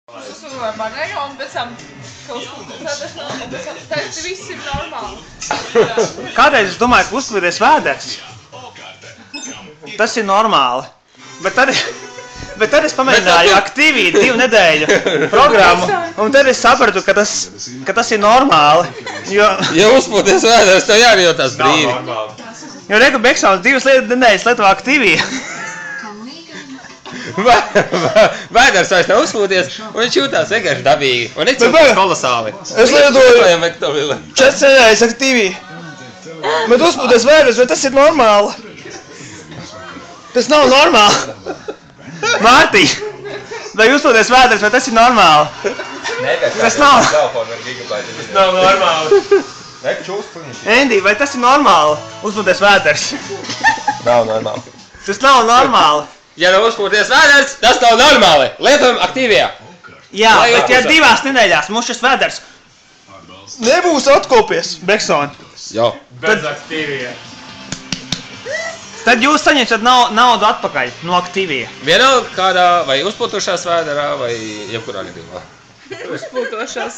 Uz uzlūdojam manējo un pēc tam tad viss ir normāli. Kādreiz es domāju, ka uzspīdēs vēders. Tas ir normāli. Bet tad es pamēģināju aktīvi 2 nedēļu programmu, un tad es sapratu, ka tas ir normāli. Ja uzspūties vēders, tev jārījotās brīvi. Jo Reku Beksons 2 nedēļas lieto aktīvi. Vēders vairs nav uzspūties, un viņš jūtās vienkārši dabīgi. Un necīkās kolosāli. Es lietoju 4 nedēļas aktīvi. Bet uzspūties vēders, vai tas ir normāli? Tas nav normāli. Mārtiņ, vai uzspūties vēders, vai tas ir normāli? Tas nav. Tas nav normāli. Endi, vai tas ir normāli? Uzspūties vēders. Nav normāli. Tas nav normāli. Ja nav uzspūties vēders, tas nav normāli. Lietojam aktīvajā. Jā, bet ja 2 nedēļās mums šis vēders Nebūs atkopies. Bekson, Jo. Bez aktīvie. tad jūs saņemsiet naudu atpakaļ no aktīvija. Vienalga kādā vai uzpūtušās vēderā vai jebkurā gadījumā. Uzpūtošās